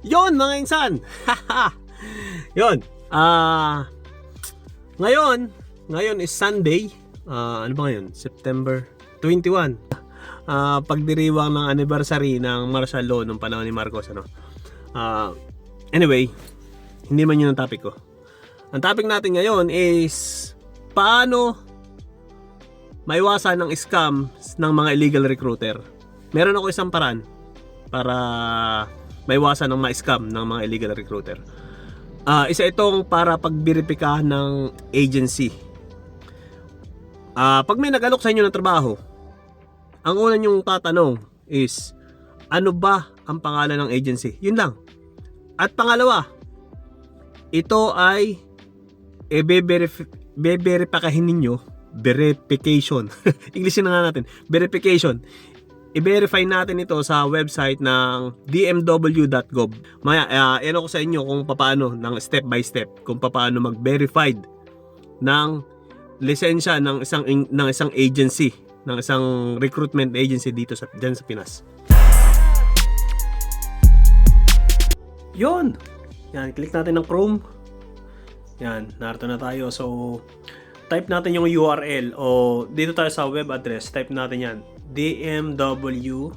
Yon mga insan. Yon. Ngayon is Sunday. Ano ba ngayon? September 21. Pagdiriwang ng anniversary ng martial law nung panahon ni Marcos, ano. Anyway, hindi man yun ang topic ko. Ang topic natin ngayon is paano maiwasan ng scam ng mga illegal recruiter. Meron ako isang paraan para maiwasan ng ma-scam ng mga illegal recruiter. Isa itong para pagberipika ng agency. Pag may nag-alok sa inyo ng trabaho, ang una nyong tatanong is, ano ba ang pangalan ng agency? Yun lang. At pangalawa, ito ay beberipakahin ninyo, verification. English na nga natin, verification. I-verify natin ito sa website ng dmw.gov. Yan ako sa inyo kung paano, ng step by step, kung paano mag-verified ng lisensya ng isang agency, ng isang recruitment agency dito dyan sa Pinas. Yon. Yan, click natin ng Chrome. Yan, narito na tayo. So, type natin yung URL o dito tayo sa web address. Type natin yan. DMW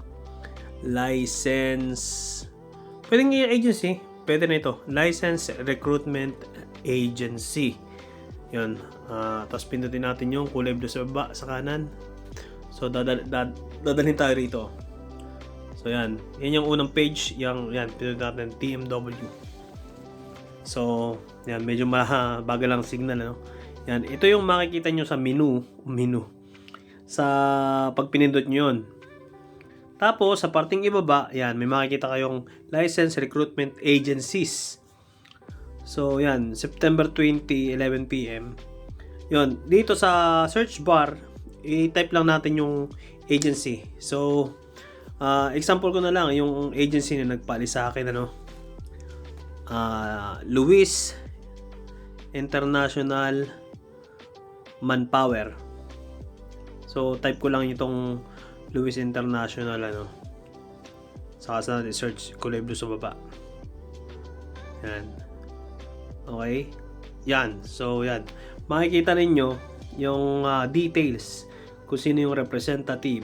license. Pwedeng yung agency. Pwede na ito. License Recruitment Agency. Yan. Tapos pindutin natin yung kulay blue sa baba, sa kanan. So, dadalhin tayo rito. So, yan. Yan yung unang page. Yan, pindutin natin DMW. So, yan. Medyo bagal lang signal, ano? Yan. Ito yung makikita nyo sa menu. Sa pag pinindot nyo yun. Tapos, sa parting ibaba, yan. May makikita kayong License Recruitment Agencies. So, yan. September 20, 11 p.m. Yun. Dito sa search bar, i-type lang natin yung agency. So, example ko na lang, yung agency na nagpaalis sa akin, ano? Luis International Manpower. So, type ko lang itong Luis International, ano. Saka sa natin search, kulay blue sa baba. Yan. Okay. Yan. So, yan. Makikita ninyo yung details kung sino yung representative.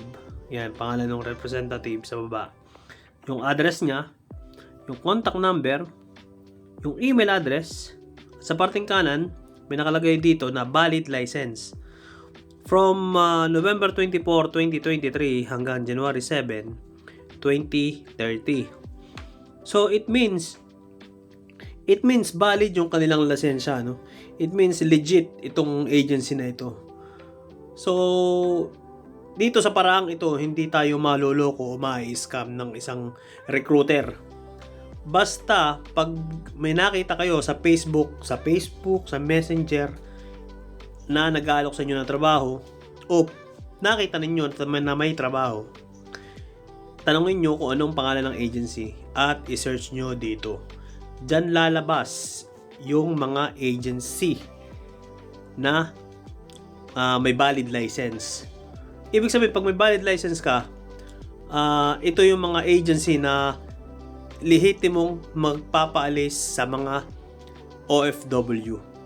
Yan, pangalan ng representative sa baba. Yung address niya, yung contact number, yung email address. Sa parting kanan, may nakalagay dito na valid license. From November 24, 2023 hanggang January 7, 2030. So, it means valid yung kanilang lisensya, no? It means legit itong agency na ito. So, dito sa paraang ito, hindi tayo maloloko o ma-scam ng isang recruiter. Basta, pag may nakita kayo sa Facebook, sa Messenger, na nag-aalok sa inyo ng trabaho, o nakita ninyo na may trabaho, tanongin nyo kung anong pangalan ng agency at i-search nyo dito. Diyan lalabas yung mga agency na may valid license. Ibig sabihin, pag may valid license ka, ito yung mga agency na lehitimong magpapaalis sa mga OFW.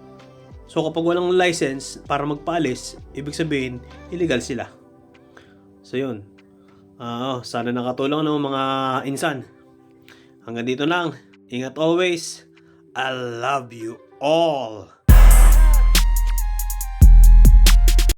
So, kapag walang license para magpaalis, ibig sabihin, illegal sila. So, yun. Sana nakatulong ng mga insan. Hanggang dito lang. Ingat always. I love you all.